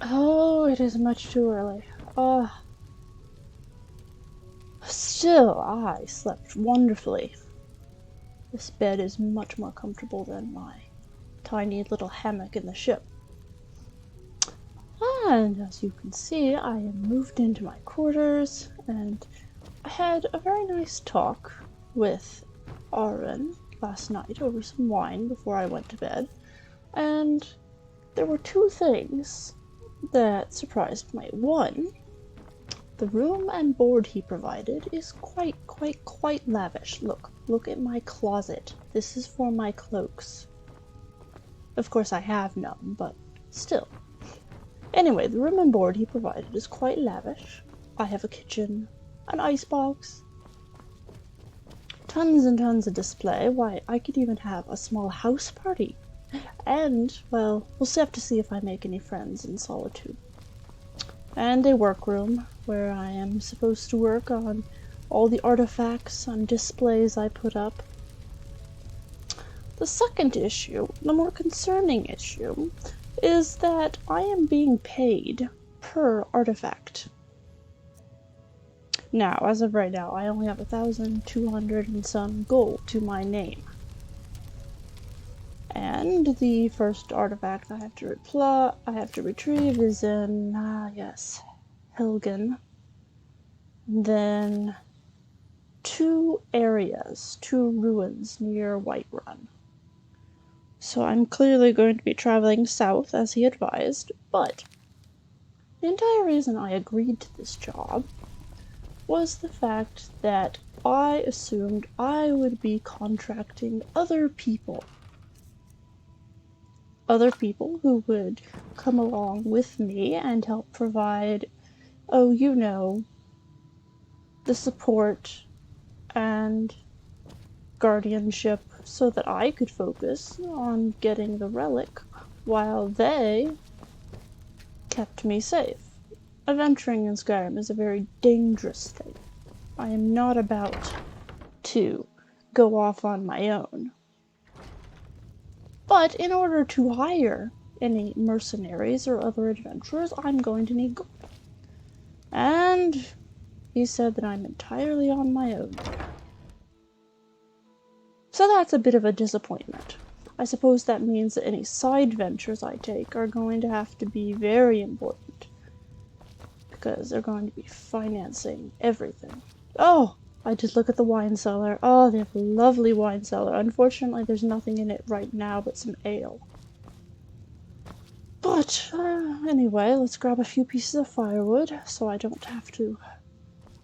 Oh, it is much too early. Still, I slept wonderfully. This bed is much more comfortable than my tiny little hammock in the ship. And as you can see, I am moved into my quarters, and I had a very nice talk with Aaron last night over some wine before I went to bed, and there were two things that surprised me. One, the room and board he provided is quite lavish. Look at my closet. This is for my cloaks. Of course I have none, but still. Anyway, the room and board he provided is quite lavish. I have a kitchen, an icebox, tons and tons of display. Why, I could even have a small house party. And, well, we'll have to see if I make any friends in solitude. And a workroom, where I am supposed to work on all the artifacts and displays I put up. The second issue, the more concerning issue, is that I am being paid per artifact. Now, as of right now, I only have 1,200 and some gold to my name. And the first artifact I have to retrieve is in, Helgen. Then two ruins near Whiterun. So I'm clearly going to be traveling south, as he advised, but the entire reason I agreed to this job was the fact that I assumed I would be contracting other people who would come along with me and help provide, the support and guardianship so that I could focus on getting the relic while they kept me safe. Adventuring in Skyrim is a very dangerous thing. I am not about to go off on my own. But in order to hire any mercenaries or other adventurers, I'm going to need gold. And he said that I'm entirely on my own. So that's a bit of a disappointment. I suppose that means that any side ventures I take are going to have to be very important, because they're going to be financing everything. Oh, I did look at the wine cellar. Oh, they have a lovely wine cellar. Unfortunately, there's nothing in it right now but some ale. But, anyway, let's grab a few pieces of firewood so I don't have to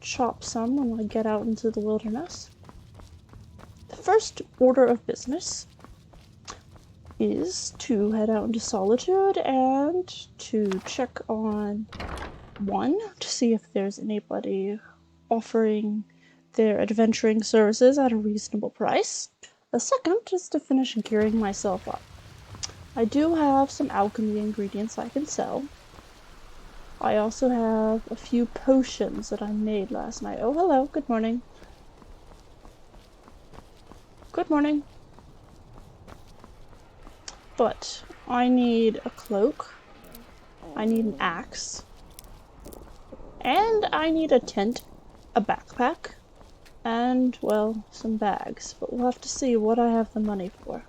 chop some when I get out into the wilderness. The first order of business is to head out into solitude and to check on one, to see if there's anybody offering their adventuring services at a reasonable price. The second is to finish gearing myself up. I do have some alchemy ingredients I can sell. I also have a few potions that I made last night. Oh, hello, good morning. Good morning. But I need a cloak, I need an axe, and I need a tent, a backpack, and, well, some bags. But we'll have to see what I have the money for.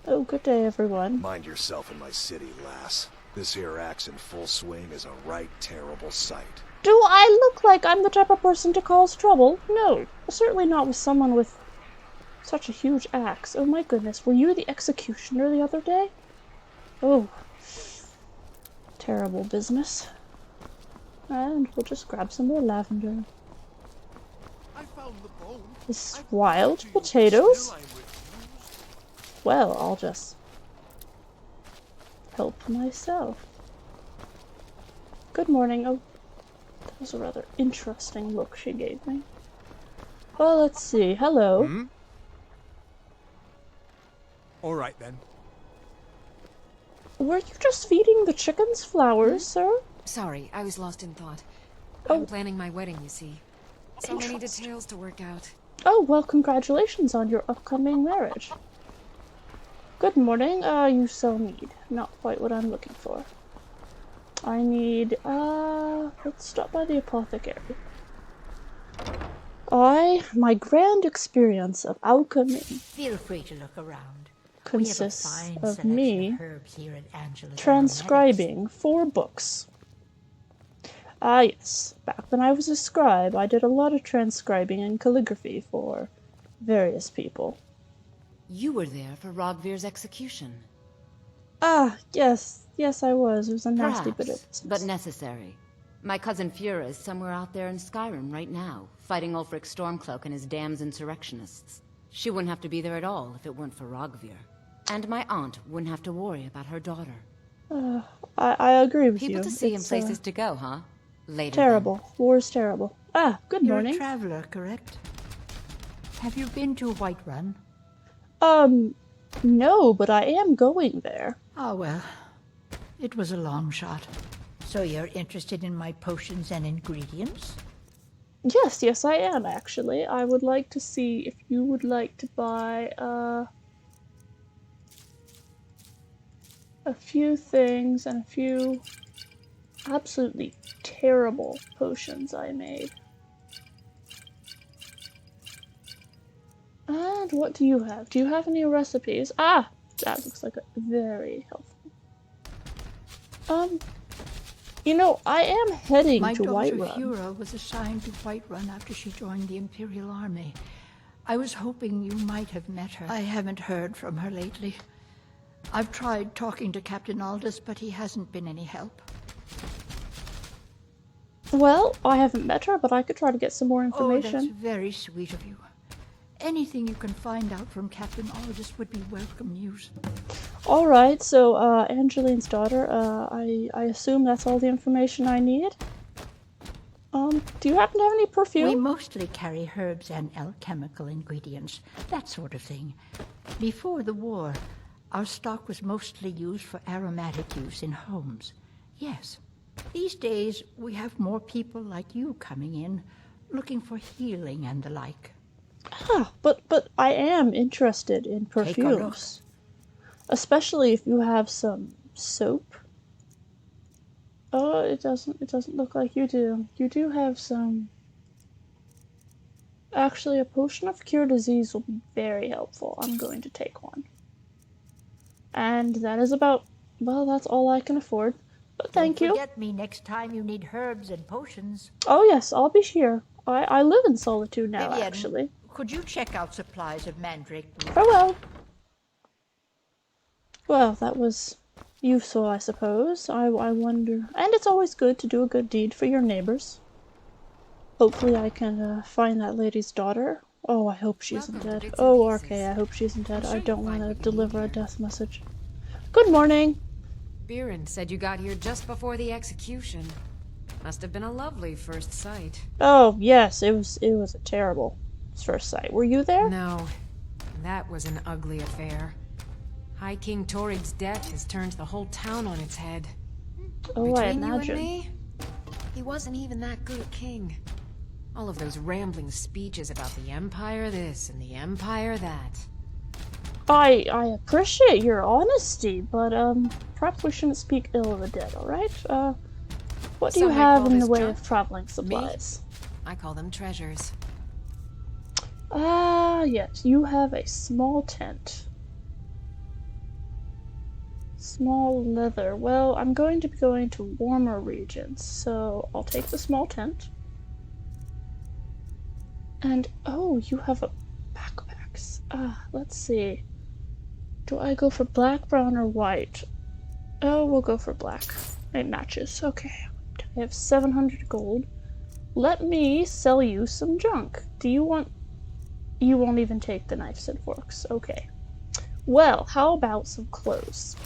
Oh, good day, everyone. Mind yourself in my city, lass. This here axe in full swing is a right terrible sight. Do I look like I'm the type of person to cause trouble? No, certainly not with someone with such a huge axe. Oh my goodness, were you the executioner the other day? Oh, terrible business. And we'll just grab some more lavender. This wild potatoes? Well, I'll just help myself. Good morning. Oh, that was a rather interesting look she gave me. Well, let's see. Hello. Hmm? All right, then. Were you just feeding the chickens flowers, sir? Sorry, I was lost in thought. Oh. I'm planning my wedding, you see. So many details to work out. Oh, well, congratulations on your upcoming marriage. Good morning. You sell mead. Not quite what I'm looking for. I need, let's stop by the apothecary. My grand experience of alchemy Feel free to look around. consists we have a fine of selection me of herbs here at Angela's transcribing 4 books. Ah yes, back when I was a scribe, I did a lot of transcribing and calligraphy for various people. You were there for Rogvir's execution. Ah, yes, I was. It was a nasty bit of Perhaps, business. but necessary. My cousin Fura is somewhere out there in Skyrim right now, fighting Ulfric Stormcloak and his damned insurrectionists. She wouldn't have to be there at all if it weren't for Rogvir. And my aunt wouldn't have to worry about her daughter. I agree with you. People to see and It's, places to go, huh? Later terrible. War's terrible. Ah, good You're morning. a traveler, correct? Have you been to Whiterun? No, but I am going there. Oh, well, it was a long shot. So you're interested in my potions and ingredients? Yes, I am, actually. I would like to see if you would like to buy, a few things and a few absolutely terrible potions I made. And what do you have? Do you have any recipes? Ah! That looks like a very helpful. You know, I am heading My to daughter Whiterun. Fura was assigned to Whiterun after she joined the Imperial Army. I was hoping you might have met her. I haven't heard from her lately. I've tried talking to Captain Aldous, but he hasn't been any help. Well, I haven't met her, but I could try to get some more Oh, that's information. very sweet of you. Anything you can find out from Captain Aldous would be welcome news. Alright, so, Angeline's daughter, I assume that's all the information I need? Do you happen to have any perfume? We mostly carry herbs and alchemical ingredients, that sort of thing. Before the war, our stock was mostly used for aromatic use in homes. Yes. These days, we have more people like you coming in, looking for healing and the like. Ah, but I am interested in Take a look. perfumes. Especially if you have some soap. Oh, it doesn't look like you do. You do have some. Actually, a potion of cure disease will be very helpful. I'm going to take one. And that is about, well, that's all I can afford. But thank Don't you. forget me next time you need herbs and potions. Oh yes, I'll be here. I live in Solitude now, Vivian, actually. could you check out supplies of mandrake root? Farewell. Well, that was useful, I suppose. I wonder. And it's always good to do a good deed for your neighbors. Hopefully I can find that lady's daughter. Oh, I hope she isn't Welcome to dead. Bits and Oh, Pieces. RK, I hope she isn't dead. I'm sure I don't you'll want find to what you need deliver a here. death message. Good morning. Biren said you got here just before the execution. Must have been a lovely first sight. Oh, yes, it was a terrible first sight. Were you there? No, that was an ugly affair. High King Torrid's death has turned the whole town on its head. Oh, I Between you and imagine. me, he wasn't even that good a king. All of those rambling speeches about the Empire this and the Empire that. I appreciate your honesty, but perhaps we shouldn't speak ill of the dead, alright? What do you Some may have call in the this way junk. of traveling supplies? I call them treasures. Ah, yes, you have a small tent. Small leather. Well, I'm going to be going to warmer regions, so I'll take the small tent. And, oh, you have a backpacks. Ah, let's see. Do I go for black, brown, or white? Oh, we'll go for black. It matches. Okay. I have 700 gold. Let me sell you some junk. Do you want... You won't even take the knives and forks. Okay. Well, how about some clothes?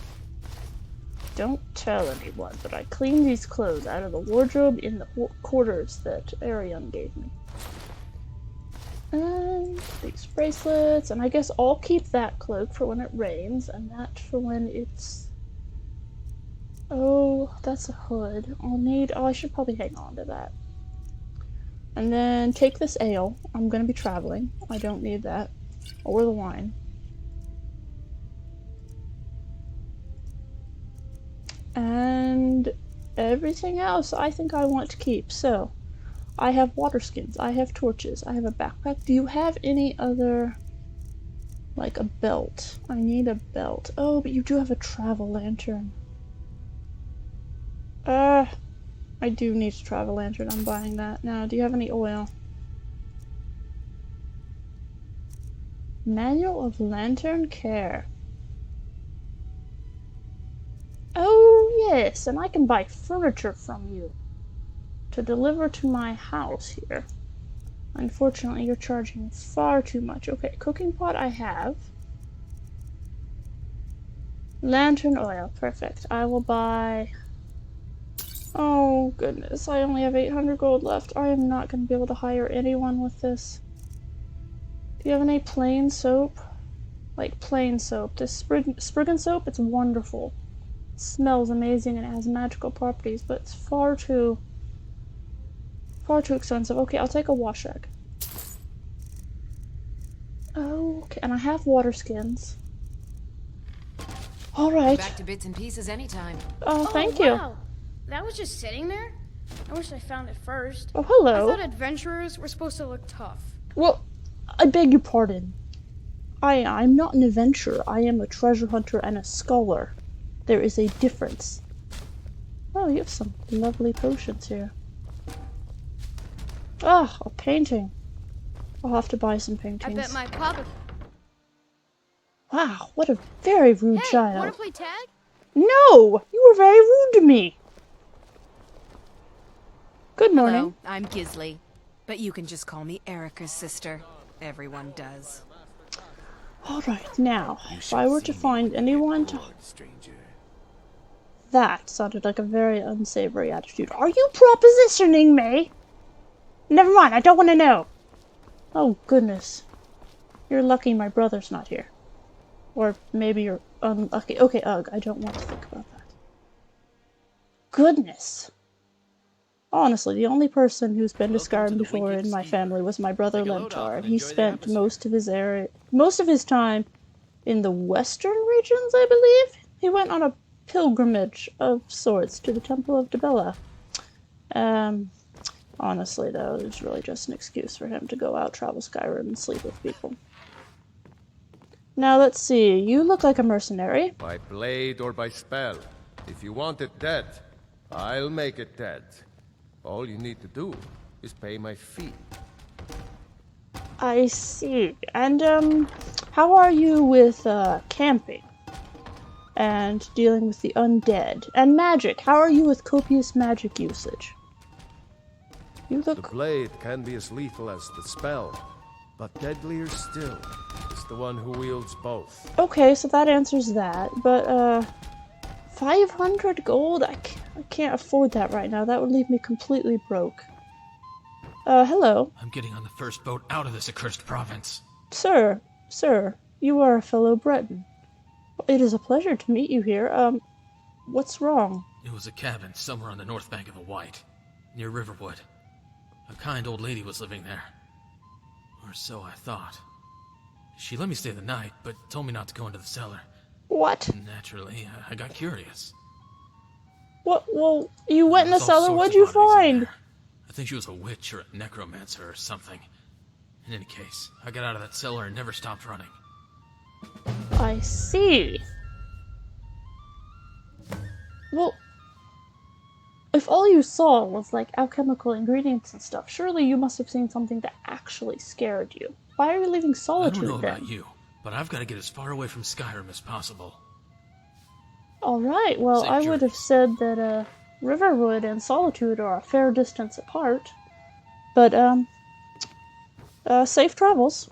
Don't tell anyone, but I cleaned these clothes out of the wardrobe in the quarters that Arion gave me. And these bracelets, and I guess I'll keep that cloak for when it rains, and that for when it's... Oh, that's a hood. Oh, I should probably hang on to that. And then take this ale. I'm gonna be traveling. I don't need that. Or the wine. And everything else I think I want to keep. So, I have water skins, I have torches, I have a backpack. Do you have any other, like a belt? I need a belt. Oh, but you do have a travel lantern. I do need a travel lantern. I'm buying that. Now, do you have any oil? Manual of Lantern Care. Oh, yes, and I can buy furniture from you to deliver to my house here. Unfortunately, you're charging far too much. Okay, cooking pot I have. Lantern oil, perfect. I will buy... Oh, goodness, I only have 800 gold left. I am not going to be able to hire anyone with this. Do you have any plain soap? Like plain soap. This Spriggan soap, it's wonderful. It smells amazing and it has magical properties, but it's far too expensive. Okay, I'll take a wash rag. Okay, and I have water skins. Alright. Back to bits and pieces anytime. Oh, thank you. Wow. That was just sitting there? I wish I found it first. Oh, hello. I thought adventurers were supposed to look tough. Well, I beg your pardon. I'm not an adventurer. I am a treasure hunter and a scholar. There is a difference. Oh, you have some lovely potions here. Ah, a painting. I'll have to buy some paintings. I bet my papa... Wow, what a very rude Hey, child. wanna play tag? No! You were very rude to me! Good morning. Hello, I'm Gisley, but you can just call me Erica's sister. Everyone does. Alright, now, if I were to find anyone to... That sounded like a very unsavory attitude. Are you propositioning me? Never mind, I don't want to know. Oh, goodness. You're lucky my brother's not here. Or maybe you're unlucky. Okay, ugh, I don't want to think about that. Goodness. Honestly, the only person who's been to Skyrim before in my family was my brother Lemtar, and he spent most of his time in the western regions, I believe. He went on a pilgrimage of sorts to the Temple of Dibella. Honestly, though, it was really just an excuse for him to go out, travel Skyrim, and sleep with people. Now, let's see. You look like a mercenary. By blade or by spell. If you want it dead, I'll make it dead. All you need to do is pay my fee. I see. And, how are you with, camping? And dealing with the undead? And magic? How are you with copious magic usage? You look... The blade can be as lethal as the spell, but deadlier still is the one who wields both. Okay, so that answers that, but, 500 gold? I can't afford that right now. That would leave me completely broke. Hello. I'm getting on the first boat out of this accursed province. Sir, you are a fellow Breton. It is a pleasure to meet you here. What's wrong? It was a cabin somewhere on the north bank of the White, near Riverwood. A kind old lady was living there. Or so I thought. She let me stay the night, but told me not to go into the cellar. What? Naturally, I got curious. What? Well, you went in the There's all cellar. sorts What'd of you oddities in find? there. I think she was a witch or a necromancer or something. In any case, I got out of that cellar and never stopped running. I see. Well, if all you saw was like alchemical ingredients and stuff, surely you must have seen something that actually scared you. Why are you leaving Solitude I don't know then? about you, but I've got to get as far away from Skyrim as possible. Alright, well, Safe I would journey. have said that, Riverwood and Solitude are a fair distance apart. But, safe travels.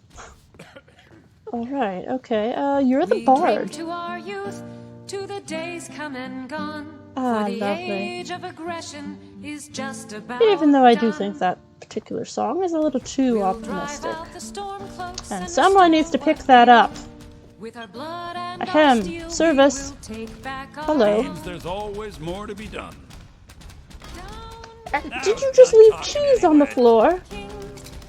Alright, okay, you're the bard. To our youth, to the days come and gone. Ah, For the lovely. age of aggression is just about Even though I do done. think that particular song is a little too We'll drive optimistic. out the storm cloaks And the someone needs to pick that up. With our blood and Ahem, our steel, service. we will take back our Hello. land. There's always more to be done. Did you just leave cheese on the floor?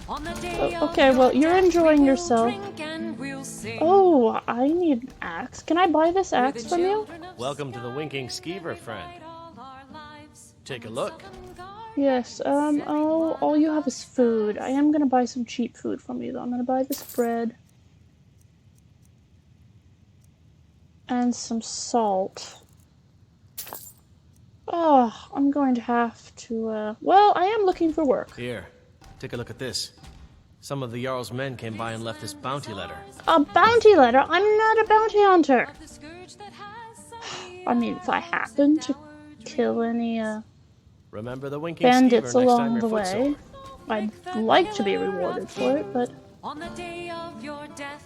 On the day Oh, of okay, well, your you're death, enjoying we will yourself. drink and we'll sing. Oh, I need an axe. Can I buy this We're axe the from you? children of Welcome to the Sky, Winking we Skeever, will friend. fight all our lives. Take a look. Yes, oh, all you have is food. I am gonna buy some cheap food from you, though. I'm gonna buy this bread. And some salt. Oh, I'm going to have to, well, I am looking for work. Here, take a look at this. Some of the Jarl's men came by and left this bounty letter. A bounty letter? I'm not a bounty hunter. I mean, if I happen to kill any, Remember the winking bandits skeever next time along you're the way, I'd like to be rewarded for it, but...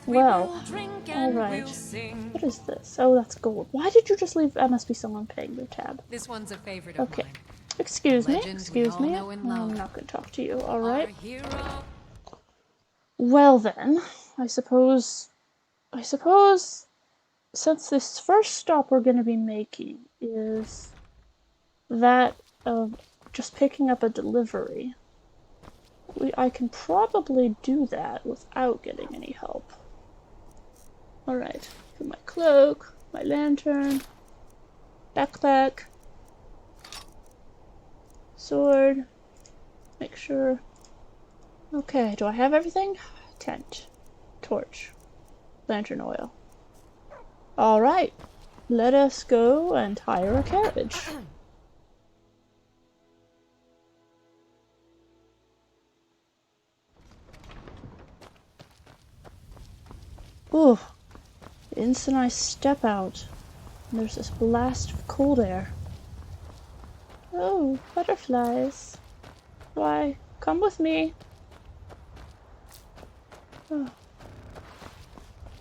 Well, alright. What is this? Oh, that's gold. Why did you just leave? That must be someone paying your tab. This one's a favorite of Okay. mine. Excuse me, Legend excuse we me. all know and I'm love. not going to talk to you, alright? Our hero. Well then, I suppose, since this first stop we're going to be making is that of just picking up a delivery, I can probably do that without getting any help. Alright, put my cloak, my lantern, backpack, sword, make sure. Okay, do I have everything? Tent, torch, lantern oil. Alright, let us go and hire a carriage. Ooh, the instant I step out, there's this blast of cold air. Oh, butterflies. Why, come with me.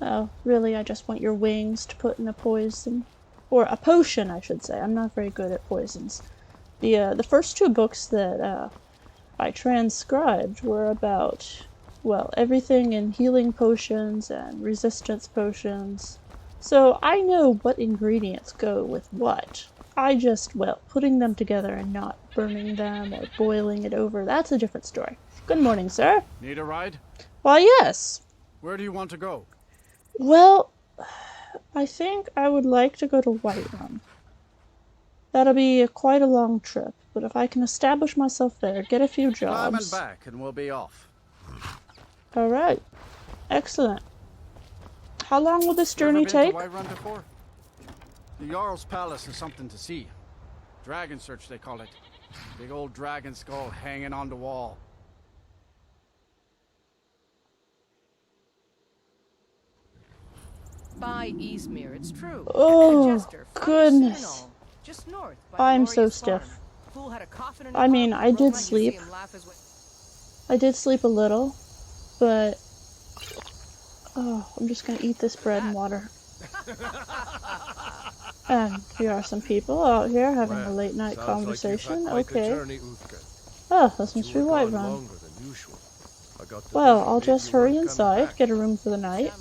Oh, really, I just want your wings to put in a poison. Or a potion, I should say. I'm not very good at poisons. The first two books that I transcribed were about, well, everything in healing potions and resistance potions. So I know what ingredients go with what. I just, well, putting them together and not burning them or boiling it over, that's a different story. Good morning, sir. Need a ride? Why, yes. Where do you want to go? Well, I think I would like to go to Whiterun. That'll be quite a long trip, but if I can establish myself there, get a few Climb and jobs... back and we'll be off. Alright. Excellent. How long will this journey Ever been take? to Whiterun before? The Jarl's Palace is something to see. Dragon Search, they call it. Big old dragon skull hanging on the wall. By Eastmere, it's true. Oh, Jester, goodness. just north by I'm so Glorious stiff. Farm. Fool had a coffin in I his mean, mouth, I broke did my sleep. museum laugh his way- I did sleep a little, but... Oh, I'm just gonna eat this bread and water. And here are some people out here having a late night conversation. Okay. Oh, this must be Whiterun. Well, I'll just hurry inside, get a room for the night.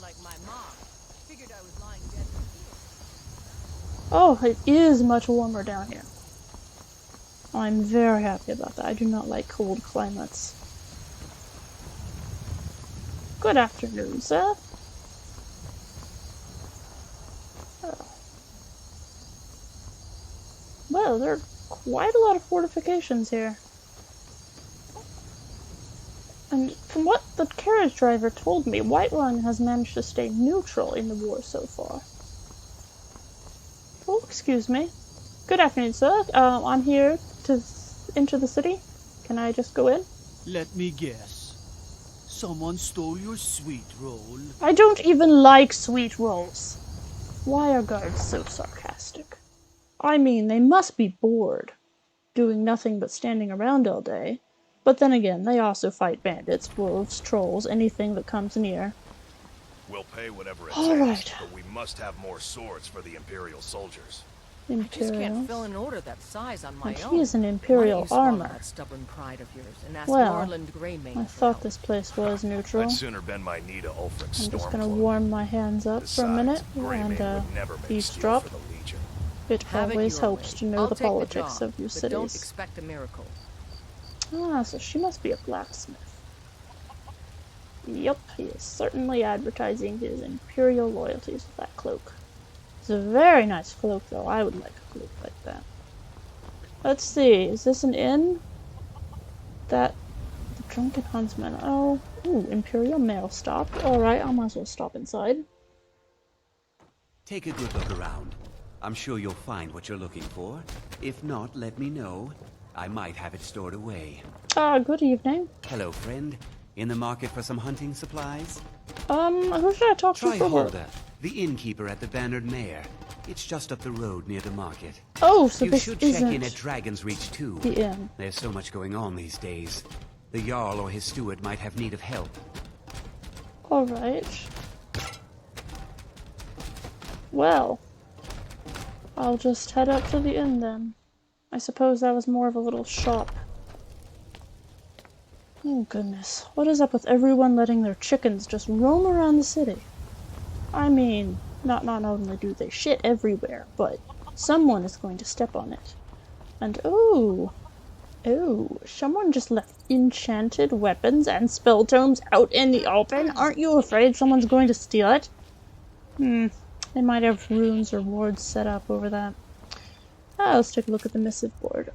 Oh, it is much warmer down here. I'm very happy about that. I do not like cold climates. Good afternoon, sir. Oh. Well, there are quite a lot of fortifications here. And from what the carriage driver told me, Whiterun has managed to stay neutral in the war so far. Oh, excuse me. Good afternoon, sir. I'm here to enter the city. Can I just go in? Let me guess. Someone stole your sweet roll. I don't even like sweet rolls. Why are guards so sarcastic? I mean, they must be bored, doing nothing but standing around all day. But then again, they also fight bandits, wolves, trolls, anything that comes near. We'll pay whatever it All takes, right. but we must have more swords for the Imperial soldiers. I just can't Imperial. fill an order that size on my And own. he is an Why Imperial don't you swallow armor. that stubborn pride of yours and ask Well, Norland Greymane I for thought help. this place was neutral. I'd sooner bend my knee to Ulfric's I'm just storm gonna cloak. warm my hands up for a minute Greymane and would never make steel eavesdrop. for the Legion. It Have it always your helps way. to know I'll the take politics job, of your but don't cities. expect a miracle. Ah, so she must be a blacksmith. Yup, he is certainly advertising his imperial loyalties with that cloak. It's a very nice cloak, though. I would like a cloak like that. Let's see. Is this an inn? The Drunken Huntsman. Oh, ooh, Imperial Mail stopped. Alright, I might as well stop inside. Take a good look around. I'm sure you'll find what you're looking for. If not, let me know. I might have it stored away. Good evening. Hello, friend. In the market for some hunting supplies? Who should I talk to Try for work? Hulda, the innkeeper at the Bannered Mare. It's just up the road near the market. Oh, so you this should check in isn't at Dragon's Reach too. the inn. There's so much going on these days. The Jarl or his steward might have need of help. Alright. Well, I'll just head up to the inn then. I suppose that was more of a little shop. Oh goodness, what is up with everyone letting their chickens just roam around the city? I mean, not only do they shit everywhere, but someone is going to step on it. And oh, someone just left enchanted weapons and spell tomes out in the open. Aren't you afraid someone's going to steal it? They might have runes or wards set up over that. Let's take a look at the missive board.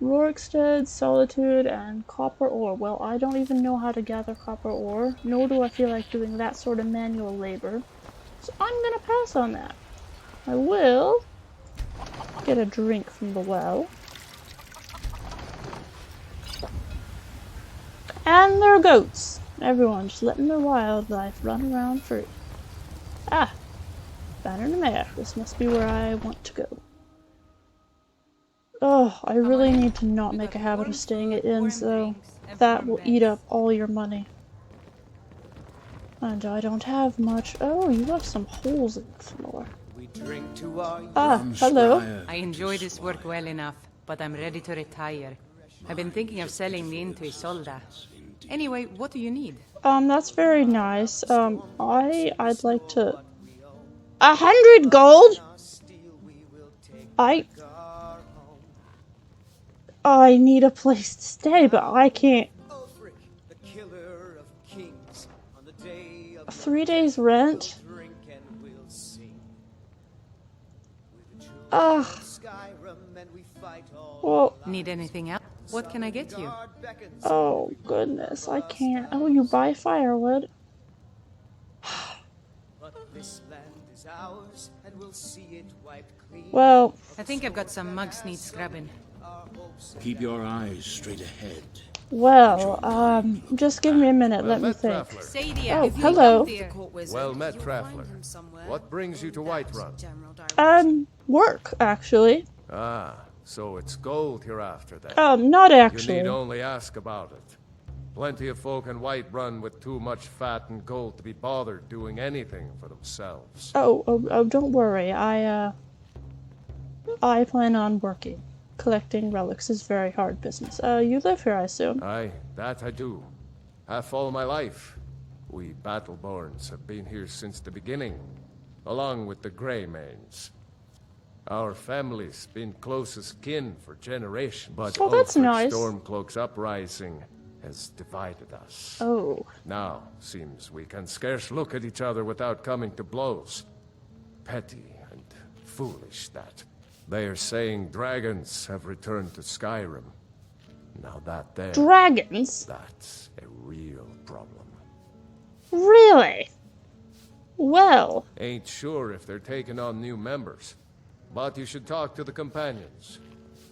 Rorikstead, Solitude, and Copper Ore. Well, I don't even know how to gather copper ore, nor do I feel like doing that sort of manual labor. So I'm gonna pass on that. I will get a drink from the well. And there are goats. Everyone just letting their wildlife run around free. Bannered Mare. This must be where I want to go. Oh, I really need to not make a habit of staying at inns, though. That will eat up all your money. And I don't have much. Oh, you have some holes in the floor. Hello. I enjoy this work well enough, but I'm ready to retire. I've been thinking of selling the inn to Isolda. Anyway, what do you need? That's very nice. I'd like to... 100 gold? I need a place to stay, but I can't. 3 days rent? Well... Need anything else? What can I get you? Oh, goodness, I can't. Oh, you buy firewood? Well... I think I've got some mugs need scrubbing. Keep your eyes straight ahead. Well, just give me a minute, let me think. Oh, hello. Well met, Traveler. What brings you to Whiterun? Work, actually. So it's gold you're after then? Not actually. You need only ask about it. Plenty of folk in Whiterun with too much fat and gold to be bothered doing anything for themselves. Oh, don't worry. I plan on working. Collecting relics is very hard business. You live here, I assume? Aye, that I do. Half all my life. We Battleborns have been here since the beginning, along with the Greymanes. Our family's been close as kin for generations, but that's nice. Stormcloak's uprising has divided us. Oh. Now, seems we can scarce look at each other without coming to blows. Petty and foolish, that. They are saying dragons have returned to Skyrim. Now that there... Dragons? That's a real problem. Really? Well... Ain't sure if they're taking on new members. But you should talk to the companions.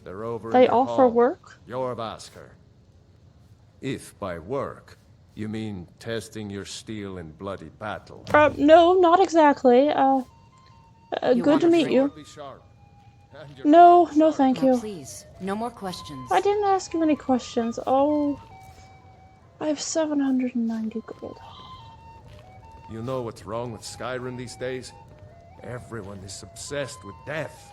They're over They in the offer hall. work? Yorv ask her. If by work, you mean testing your steel in bloody battle. No, not exactly. Good to meet you. No, thank you. Please, no more questions. I didn't ask you any questions. Oh, I have 790 gold. You know what's wrong with Skyrim these days? Everyone is obsessed with death.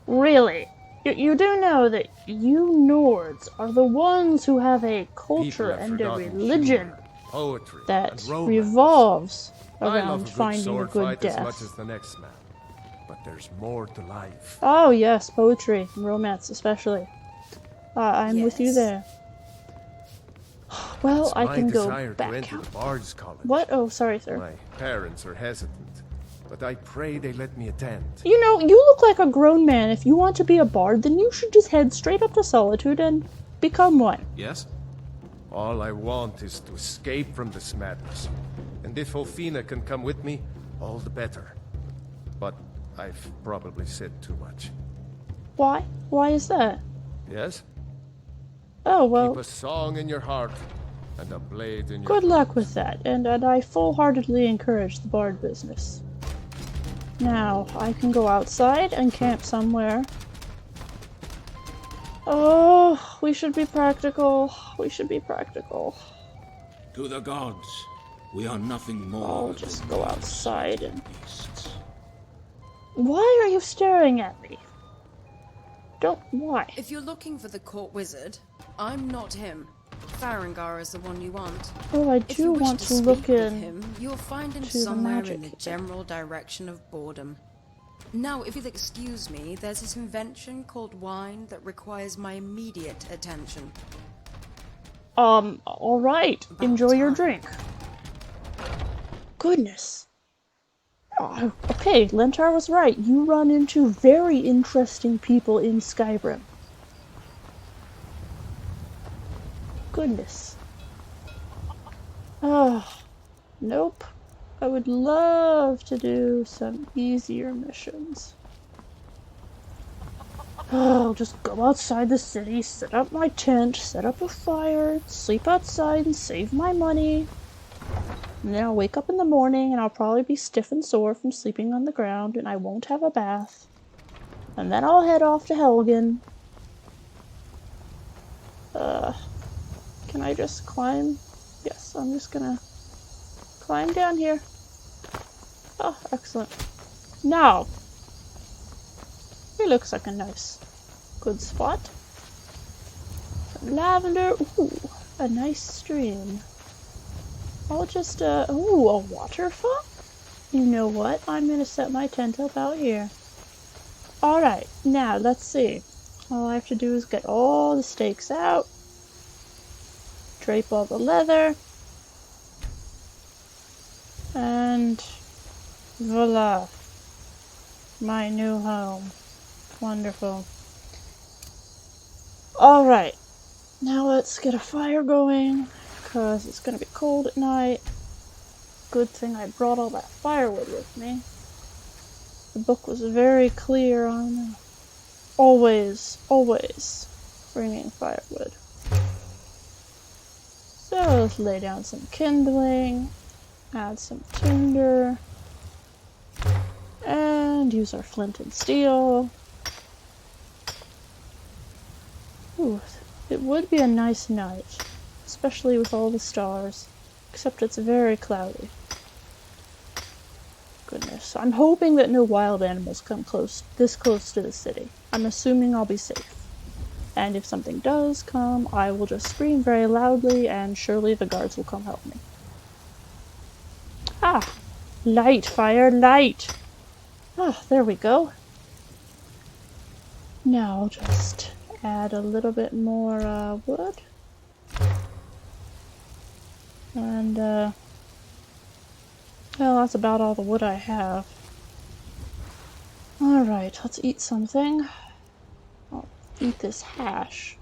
Really? You do know that you Nords are the ones who have a culture and a religion poetry, that and revolves I around love a good finding a sword good fight death. as much as the next man. But there's more to life. Oh yes, poetry, romance especially. I'm with you there. Well, It's I my can go desire back to enter out. the Bard's College. What? Oh, sorry, sir. My parents are hesitant, but I pray they let me attend. You know, you look like a grown man. If you want to be a bard, then you should just head straight up to Solitude and become one. Yes? All I want is to escape from this madness. And if Olfina can come with me, all the better. But I've probably said too much. Why? Why is that? Yes? Oh, well... Keep a song in your heart, and a blade in your... Good luck with that, and I full-heartedly encourage the bard business. Now, I can go outside and camp somewhere. Oh, we should be practical. We should be practical. To the gods, we are nothing more. I'll just go outside and... Why are you staring at me? Why? If you're looking for the court wizard, I'm not him. Farengar is the one you want. Oh, I do want to look in him. You'll find him to somewhere the in the general direction of boredom. Now, if you'll excuse me, there's this invention called wine that requires my immediate attention. Alright. Enjoy your drink. Goodness. Oh, okay, Lentar was right. You run into very interesting people in Skyrim. Goodness. Oh, nope. I would love to do some easier missions. Oh, I'll just go outside the city, set up my tent, set up a fire, sleep outside and save my money. And then I'll wake up in the morning and I'll probably be stiff and sore from sleeping on the ground and I won't have a bath. And then I'll head off to Helgen. Can I just climb? Yes, I'm just gonna climb down here. Oh, excellent. Now, it looks like a nice, good spot. Some lavender. Ooh, a nice stream. I'll just, ooh, a waterfall? You know what? I'm gonna set my tent up out here. Alright, now, let's see. All I have to do is get all the stakes out. Drape all the leather. And voila. My new home. Wonderful. Alright. Now let's get a fire going, because it's going to be cold at night. Good thing I brought all that firewood with me. The book was very clear on always bringing firewood. So let's lay down some kindling, add some tinder, and use our flint and steel. Ooh, it would be a nice night, especially with all the stars, except it's very cloudy. Goodness, I'm hoping that no wild animals come this close to the city. I'm assuming I'll be safe. And if something does come, I will just scream very loudly and surely the guards will come help me. Ah! Light, fire, light! Ah, there we go. Now I'll just add a little bit more wood. And well, that's about all the wood I have. Alright, let's eat something. I'll eat this hash.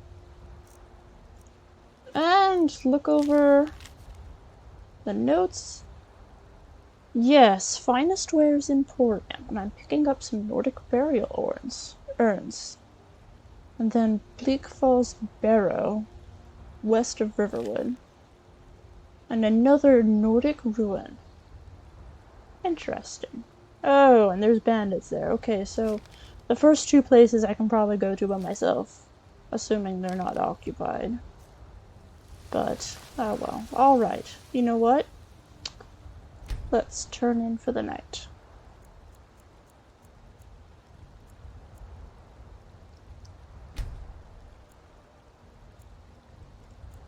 And look over the notes. Yes, finest wares emporium. And I'm picking up some Nordic burial urns. And then Bleak Falls Barrow, west of Riverwood. And another Nordic ruin. Interesting. Oh, and there's bandits there. Okay, so the first two places I can probably go to by myself, assuming they're not occupied. But, oh well. Alright, you know what? Let's turn in for the night.